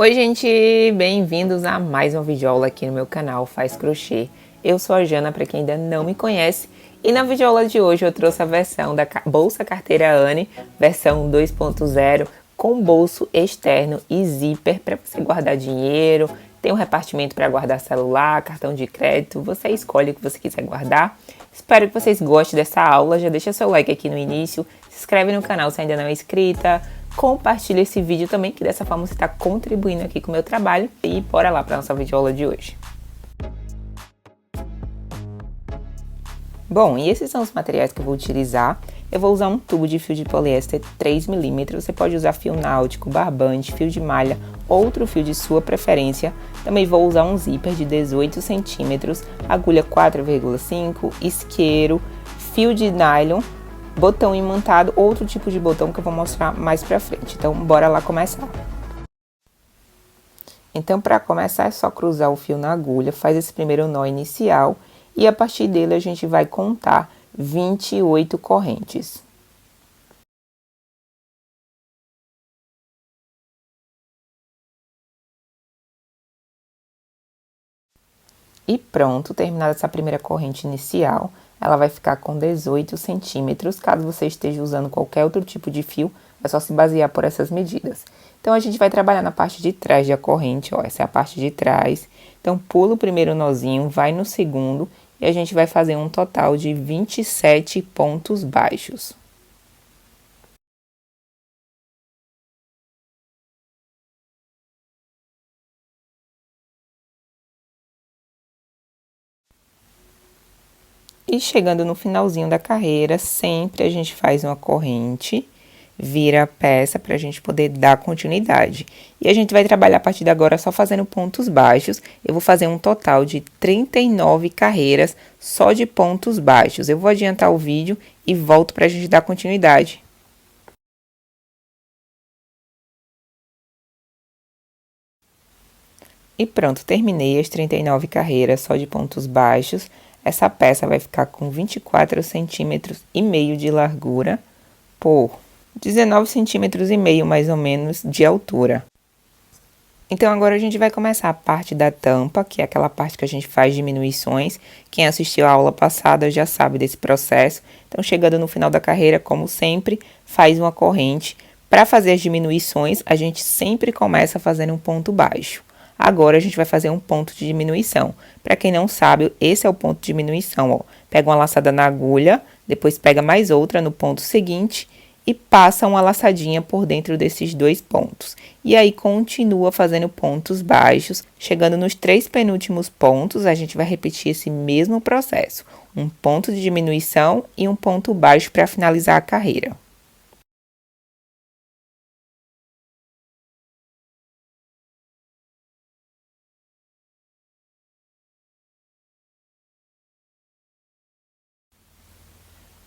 Oi gente, bem-vindos a mais uma videoaula aqui no meu canal Faz Crochê. Eu sou a Jana, para quem ainda não me conhece, e na videoaula de hoje eu trouxe a versão da bolsa carteira Anne, versão 2.0, com bolso externo e zíper para você guardar dinheiro, tem um repartimento para guardar celular, cartão de crédito, você escolhe o que você quiser guardar. Espero que vocês gostem dessa aula, já deixa seu like aqui no início, se inscreve no canal se ainda não é inscrita, compartilha esse vídeo também, que dessa forma você está contribuindo aqui com o meu trabalho. E bora lá para a nossa videoaula de hoje. Bom, e esses são os materiais que eu vou utilizar. Eu vou usar um tubo de fio de poliéster 3mm, você pode usar fio náutico, barbante, fio de malha, outro fio de sua preferência. Também vou usar um zíper de 18 centímetros, agulha 4,5, isqueiro, fio de nylon, botão imantado, outro tipo de botão que eu vou mostrar mais pra frente. Então, bora lá começar. Então, para começar, é só cruzar o fio na agulha, faz esse primeiro nó inicial e a partir dele a gente vai contar 28 correntes. E pronto, terminada essa primeira corrente inicial, ela vai ficar com 18 centímetros. Caso você esteja usando qualquer outro tipo de fio, é só se basear por essas medidas. Então, a gente vai trabalhar na parte de trás da corrente, ó, essa é a parte de trás. Então, pula o primeiro nozinho, vai no segundo e a gente vai fazer um total de 27 pontos baixos. E chegando no finalzinho da carreira, sempre a gente faz uma corrente, vira a peça para a gente poder dar continuidade. E a gente vai trabalhar a partir de agora só fazendo pontos baixos. Eu vou fazer um total de 39 carreiras só de pontos baixos. Eu vou adiantar o vídeo e volto para a gente dar continuidade. E pronto, terminei as 39 carreiras só de pontos baixos. Essa peça vai ficar com 24 centímetros e meio de largura por 19 centímetros e meio mais ou menos de altura. Então agora a gente vai começar a parte da tampa, que é aquela parte que a gente faz diminuições. Quem assistiu a aula passada já sabe desse processo. Então, chegando no final da carreira, como sempre, faz uma corrente. Para fazer as diminuições, a gente sempre começa fazendo um ponto baixo. Agora a gente vai fazer um ponto de diminuição. Para quem não sabe, esse é o ponto de diminuição, ó. Pega uma laçada na agulha, depois pega mais outra no ponto seguinte e passa uma laçadinha por dentro desses dois pontos. E aí continua fazendo pontos baixos, chegando nos 3 penúltimos pontos, a gente vai repetir esse mesmo processo. Um ponto de diminuição e um ponto baixo para finalizar a carreira.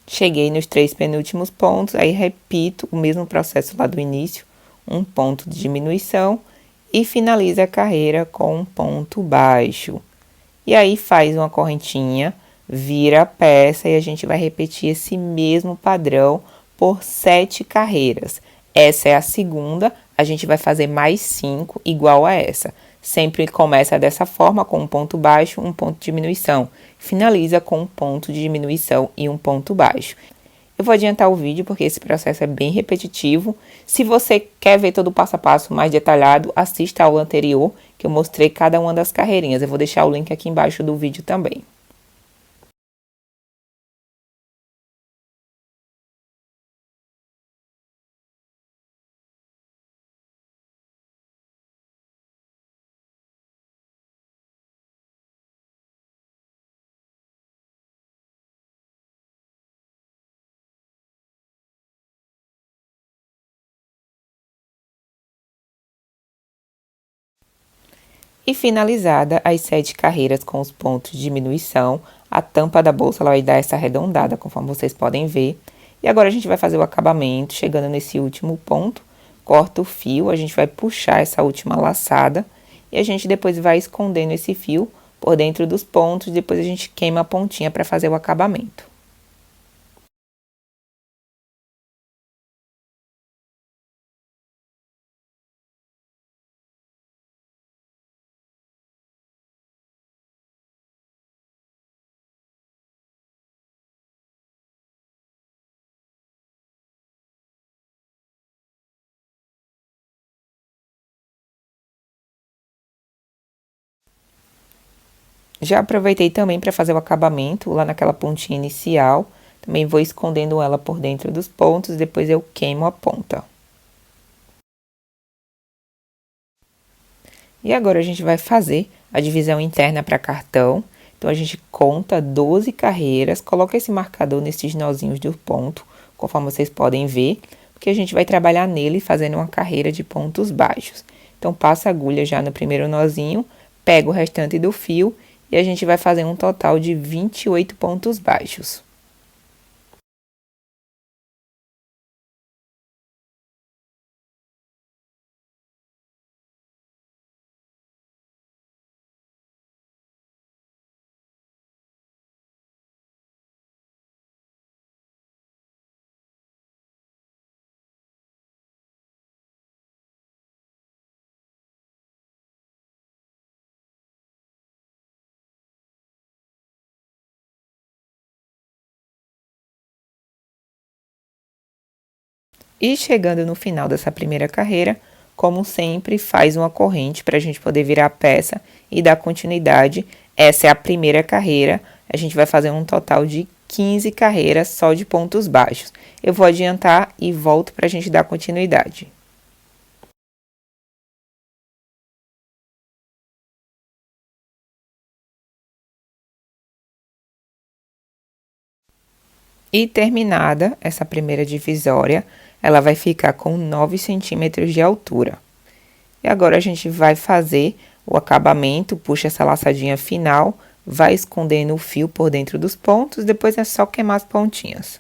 Cheguei nos 3 penúltimos pontos, aí repito o mesmo processo lá do início, um ponto de diminuição e finaliza a carreira com um ponto baixo. E aí faz uma correntinha, vira a peça e a gente vai repetir esse mesmo padrão por 7 carreiras. Essa é a segunda, a gente vai fazer mais 5 igual a essa. Sempre começa dessa forma, com um ponto baixo, um ponto de diminuição. Finaliza com um ponto de diminuição e um ponto baixo. Eu vou adiantar o vídeo porque esse processo é bem repetitivo. Se você quer ver todo o passo a passo mais detalhado, assista a aula anterior, que eu mostrei cada uma das carreirinhas. Eu vou deixar o link aqui embaixo do vídeo também. E finalizada as 7 carreiras com os pontos de diminuição, a tampa da bolsa ela vai dar essa arredondada, conforme vocês podem ver. E agora a gente vai fazer o acabamento, chegando nesse último ponto, corta o fio, a gente vai puxar essa última laçada e a gente depois vai escondendo esse fio por dentro dos pontos, depois a gente queima a pontinha para fazer o acabamento. Já aproveitei também para fazer o acabamento lá naquela pontinha inicial. Também vou escondendo ela por dentro dos pontos, depois eu queimo a ponta. E agora a gente vai fazer a divisão interna para cartão. Então, a gente conta 12 carreiras, coloca esse marcador nesses nozinhos do ponto, conforme vocês podem ver, porque a gente vai trabalhar nele fazendo uma carreira de pontos baixos. Então, passa a agulha já no primeiro nozinho, pega o restante do fio e a gente vai fazer um total de 28 pontos baixos. E chegando no final dessa primeira carreira, como sempre, faz uma corrente para a gente poder virar a peça e dar continuidade. Essa é a primeira carreira, a gente vai fazer um total de 15 carreiras só de pontos baixos. Eu vou adiantar e volto para a gente dar continuidade. E terminada essa primeira divisória, ela vai ficar com 9 centímetros de altura. E agora a gente vai fazer o acabamento, puxa essa laçadinha final, vai escondendo o fio por dentro dos pontos, depois é só queimar as pontinhas.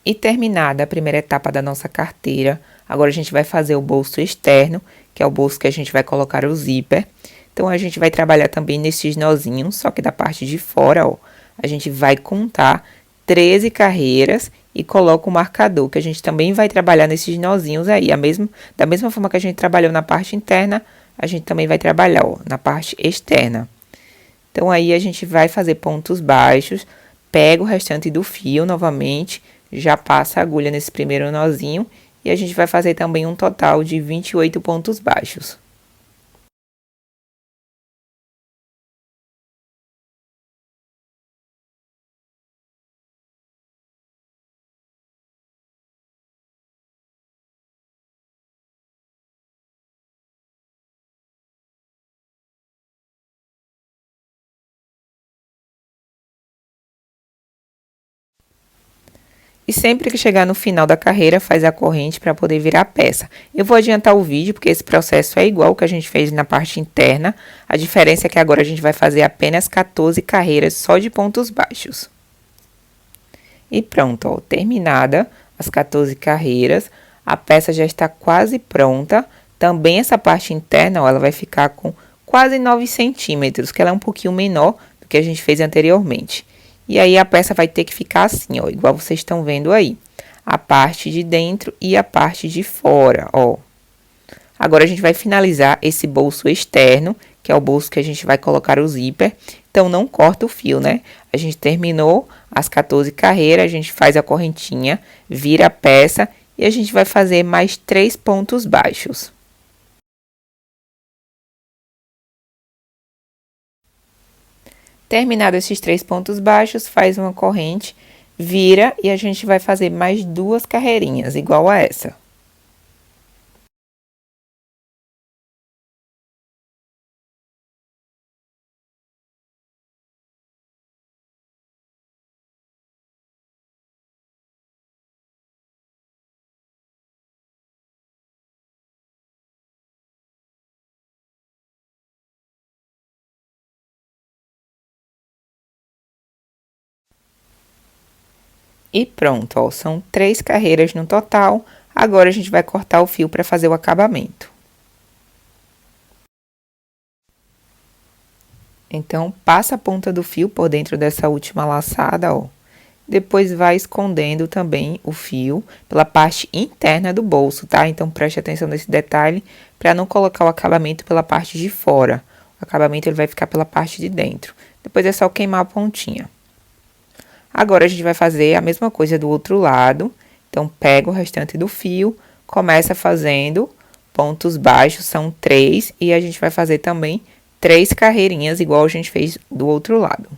E terminada a primeira etapa da nossa carteira, agora a gente vai fazer o bolso externo, que é o bolso que a gente vai colocar o zíper. Então, a gente vai trabalhar também nesses nozinhos, só que da parte de fora, ó, a gente vai contar 13 carreiras e coloca o marcador, que a gente também vai trabalhar nesses nozinhos aí. Da mesma forma que a gente trabalhou na parte interna, a gente também vai trabalhar, ó, na parte externa. Então, aí a gente vai fazer pontos baixos, pega o restante do fio novamente, já passa a agulha nesse primeiro nozinho e a gente vai fazer também um total de 28 pontos baixos. E sempre que chegar no final da carreira, faz a corrente para poder virar a peça. Eu vou adiantar o vídeo, porque esse processo é igual ao que a gente fez na parte interna. A diferença é que agora a gente vai fazer apenas 14 carreiras só de pontos baixos. E pronto, ó, terminada as 14 carreiras, a peça já está quase pronta. Também essa parte interna, ó, ela vai ficar com quase 9 centímetros, que ela é um pouquinho menor do que a gente fez anteriormente. E aí, a peça vai ter que ficar assim, ó, igual vocês estão vendo aí. A parte de dentro e a parte de fora, ó. Agora, a gente vai finalizar esse bolso externo, que é o bolso que a gente vai colocar o zíper. Então, não corta o fio, né? A gente terminou as 14 carreiras, a gente faz a correntinha, vira a peça e a gente vai fazer mais 3 pontos baixos. Terminado esses 3 pontos baixos, faz uma corrente, vira e a gente vai fazer mais 2 carreirinhas, igual a essa. E pronto, ó, são 3 carreiras no total. Agora, a gente vai cortar o fio para fazer o acabamento. Então, passa a ponta do fio por dentro dessa última laçada, ó. Depois, vai escondendo também o fio pela parte interna do bolso, tá? Então, preste atenção nesse detalhe para não colocar o acabamento pela parte de fora. O acabamento ele vai ficar pela parte de dentro. Depois, é só queimar a pontinha. Agora, a gente vai fazer a mesma coisa do outro lado. Então, pega o restante do fio, começa fazendo pontos baixos são 3 e a gente vai fazer também 3 carreirinhas, igual a gente fez do outro lado.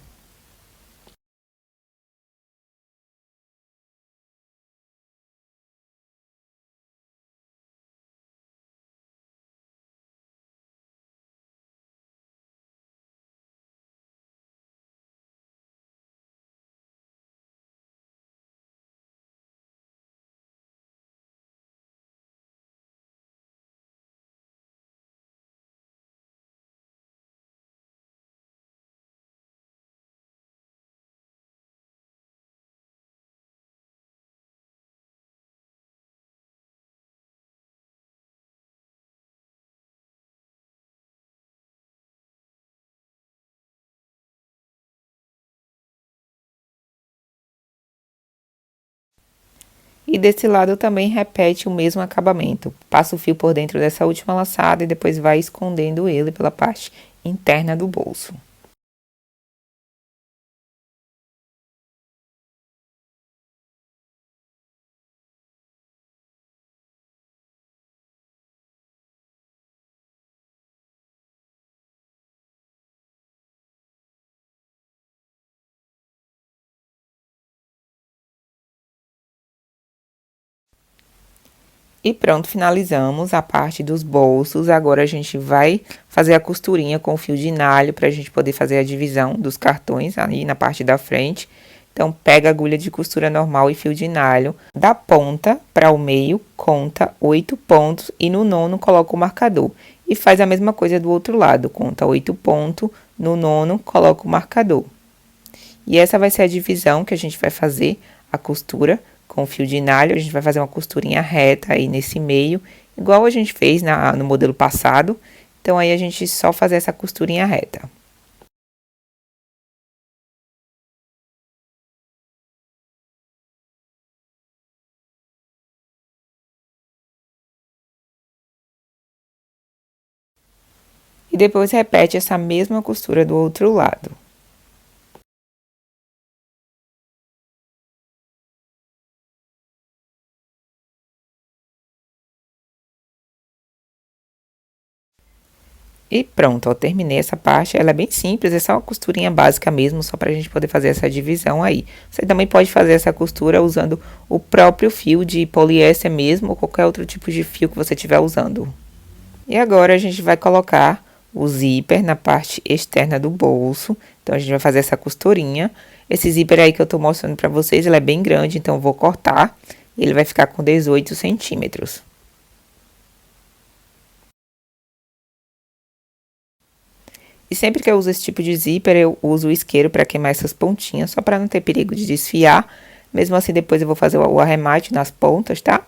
E desse lado também repete o mesmo acabamento. Passa o fio por dentro dessa última laçada e depois vai escondendo ele pela parte interna do bolso. E pronto, finalizamos a parte dos bolsos. Agora a gente vai fazer a costurinha com o fio de nalho para a gente poder fazer a divisão dos cartões ali na parte da frente. Então, pega a agulha de costura normal e fio de nalho, da ponta para o meio, conta 8 pontos e no nono coloca o marcador. E faz a mesma coisa do outro lado, conta 8 pontos, no nono coloca o marcador. E essa vai ser a divisão que a gente vai fazer, a costura com fio de nalho. A gente vai fazer uma costurinha reta aí nesse meio, igual a gente fez no modelo passado. Então, aí a gente só fazer essa costurinha reta. E depois repete essa mesma costura do outro lado. E pronto, ó, terminei essa parte. Ela é bem simples, é só uma costurinha básica mesmo, só pra gente poder fazer essa divisão aí. Você também pode fazer essa costura usando o próprio fio de poliéster mesmo, ou qualquer outro tipo de fio que você estiver usando. E agora a gente vai colocar o zíper na parte externa do bolso. Então, a gente vai fazer essa costurinha. Esse zíper aí que eu tô mostrando pra vocês, ele é bem grande, então eu vou cortar. Ele vai ficar com 18 centímetros. E sempre que eu uso esse tipo de zíper, eu uso o isqueiro para queimar essas pontinhas, só para não ter perigo de desfiar. Mesmo assim, depois eu vou fazer o arremate nas pontas, tá?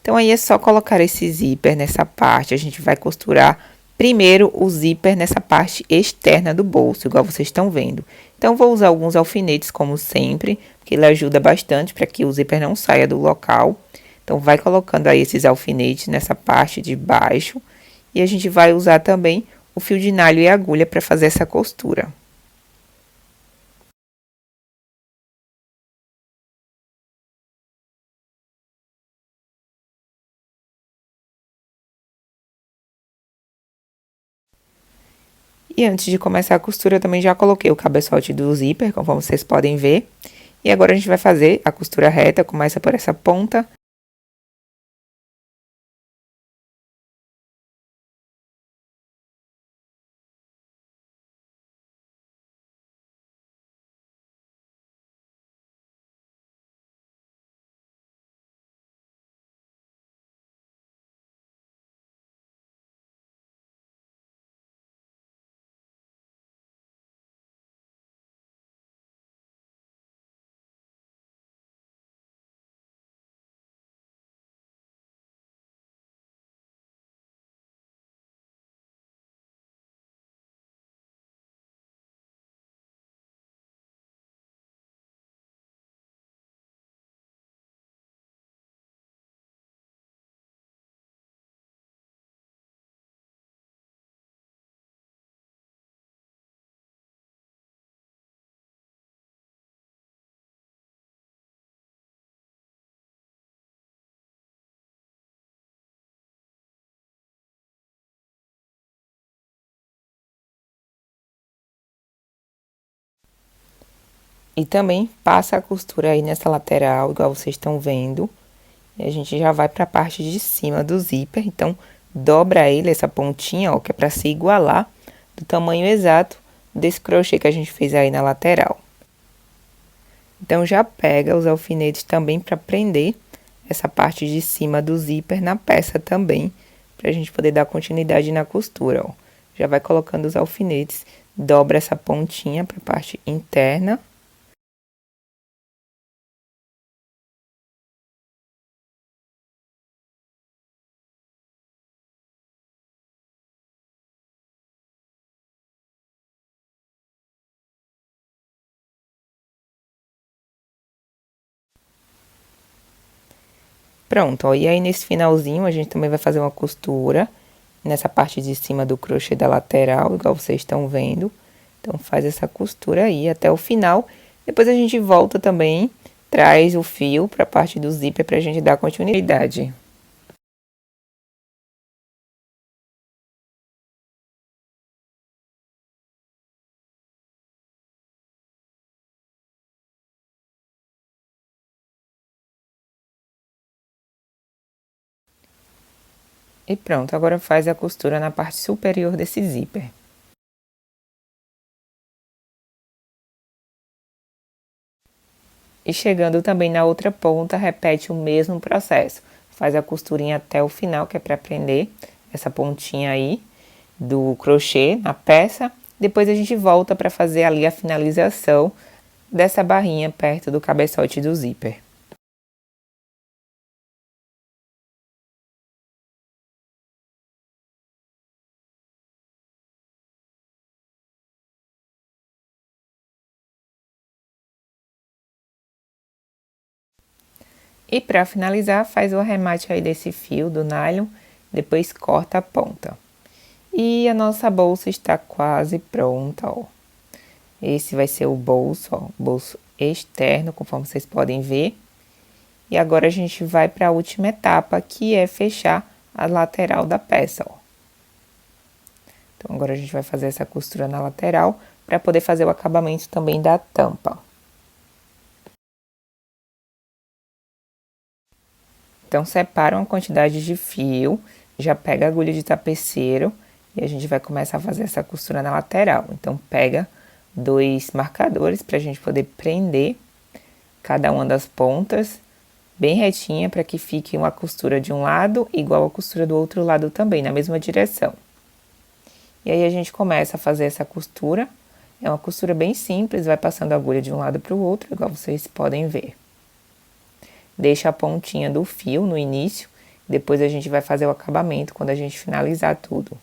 Então, aí é só colocar esse zíper nessa parte. A gente vai costurar primeiro o zíper nessa parte externa do bolso, igual vocês estão vendo. Então, vou usar alguns alfinetes, como sempre, porque ele ajuda bastante para que o zíper não saia do local. Então, vai colocando aí esses alfinetes nessa parte de baixo. E a gente vai usar também o fio de nalho e a agulha para fazer essa costura. E antes de começar a costura, eu também já coloquei o cabeçote do zíper, conforme vocês podem ver. E agora a gente vai fazer a costura reta, começa por essa ponta. E também passa a costura aí nessa lateral, igual vocês estão vendo. E a gente já vai para a parte de cima do zíper. Então, dobra ele, essa pontinha, ó, que é para se igualar do tamanho exato desse crochê que a gente fez aí na lateral. Então, já pega os alfinetes também para prender essa parte de cima do zíper na peça também, para a gente poder dar continuidade na costura, ó. Já vai colocando os alfinetes, dobra essa pontinha para a parte interna. Pronto, ó, e aí nesse finalzinho a gente também vai fazer uma costura nessa parte de cima do crochê da lateral, igual vocês estão vendo. Então, faz essa costura aí até o final. Depois a gente volta também, traz o fio para a parte do zíper para a gente dar continuidade. E pronto, agora faz a costura na parte superior desse zíper. E chegando também na outra ponta, repete o mesmo processo. Faz a costurinha até o final, que é para prender essa pontinha aí do crochê na peça. Depois a gente volta para fazer ali a finalização dessa barrinha perto do cabeçote do zíper. E para finalizar, faz o arremate aí desse fio do nylon, depois corta a ponta. E a nossa bolsa está quase pronta, ó. Esse vai ser o bolso, ó, bolso externo, conforme vocês podem ver. E agora a gente vai para a última etapa, que é fechar a lateral da peça, ó. Então, agora a gente vai fazer essa costura na lateral, para poder fazer o acabamento também da tampa. Então, separa uma quantidade de fio, já pega a agulha de tapeceiro e a gente vai começar a fazer essa costura na lateral. Então, pega 2 marcadores para a gente poder prender cada uma das pontas bem retinha para que fique uma costura de um lado igual a costura do outro lado também, na mesma direção. E aí a gente começa a fazer essa costura. É uma costura bem simples, vai passando a agulha de um lado para o outro, igual vocês podem ver. Deixa a pontinha do fio no início, depois a gente vai fazer o acabamento quando a gente finalizar tudo.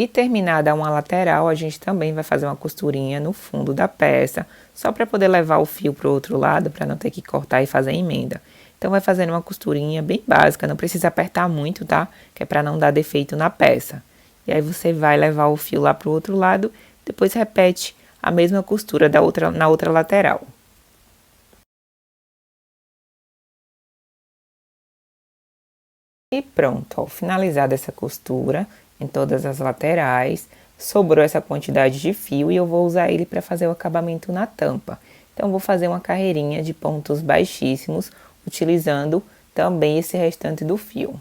E terminada uma lateral, a gente também vai fazer uma costurinha no fundo da peça, só para poder levar o fio para o outro lado, para não ter que cortar e fazer emenda. Então, vai fazendo uma costurinha bem básica, não precisa apertar muito, tá? Que é para não dar defeito na peça. E aí, você vai levar o fio lá para o outro lado, depois repete a mesma costura na outra lateral. E pronto, ó, finalizada essa costura em todas as laterais, sobrou essa quantidade de fio e eu vou usar ele para fazer o acabamento na tampa. Então, vou fazer uma carreirinha de pontos baixíssimos, utilizando também esse restante do fio.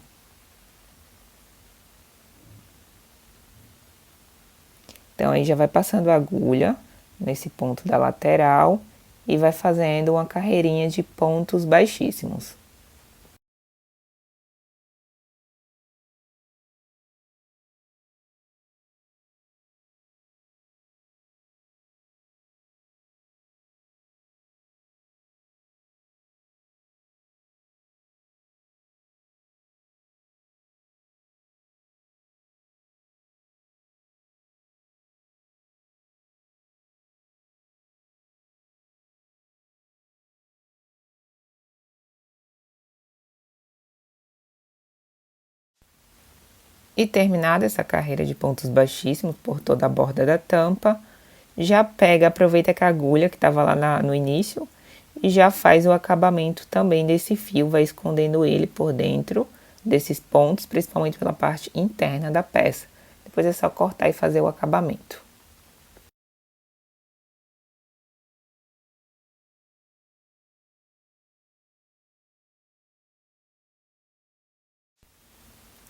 Então, aí já vai passando a agulha nesse ponto da lateral e vai fazendo uma carreirinha de pontos baixíssimos. E terminada essa carreira de pontos baixíssimos por toda a borda da tampa, já pega, aproveita que a agulha que estava lá no início e já faz o acabamento também desse fio, vai escondendo ele por dentro desses pontos, principalmente pela parte interna da peça. Depois é só cortar e fazer o acabamento.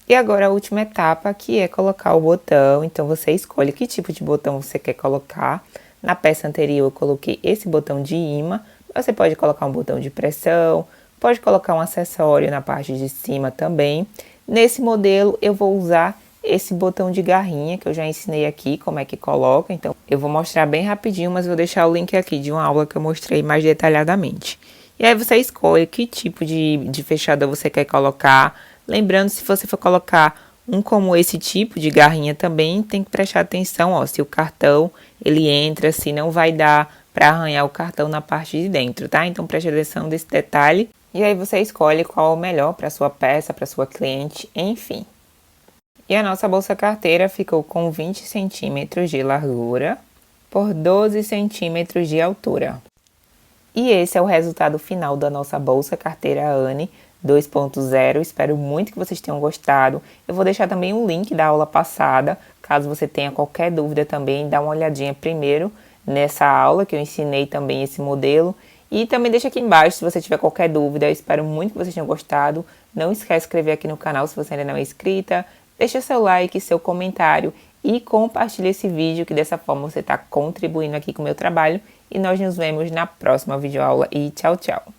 E agora a última etapa, que é colocar o botão. Então você escolhe que tipo de botão você quer colocar. Na peça anterior eu coloquei esse botão de imã. Você pode colocar um botão de pressão, pode colocar um acessório na parte de cima também. Nesse modelo eu vou usar esse botão de garrinha, que eu já ensinei aqui como é que coloca. Então eu vou mostrar bem rapidinho, mas vou deixar o link aqui de uma aula que eu mostrei mais detalhadamente. E aí você escolhe que tipo de fechador você quer colocar. Lembrando, se você for colocar um como esse tipo de garrinha também, tem que prestar atenção, ó, se o cartão ele entra, se não vai dar para arranhar o cartão na parte de dentro, tá? Então preste atenção desse detalhe. E aí você escolhe qual é o melhor para sua peça, para sua cliente, enfim. E a nossa bolsa carteira ficou com 20 centímetros de largura por 12 centímetros de altura. E esse é o resultado final da nossa bolsa carteira Anne 2.0. Espero muito que vocês tenham gostado. Eu vou deixar também o link da aula passada, caso você tenha qualquer dúvida também, dá uma olhadinha primeiro nessa aula que eu ensinei também esse modelo. E também deixa aqui embaixo se você tiver qualquer dúvida. Eu espero muito que vocês tenham gostado. Não esquece de se inscrever aqui no canal se você ainda não é inscrita. Deixa seu like, seu comentário e compartilhe esse vídeo, que dessa forma você está contribuindo aqui com o meu trabalho. E nós nos vemos na próxima videoaula e tchau, tchau!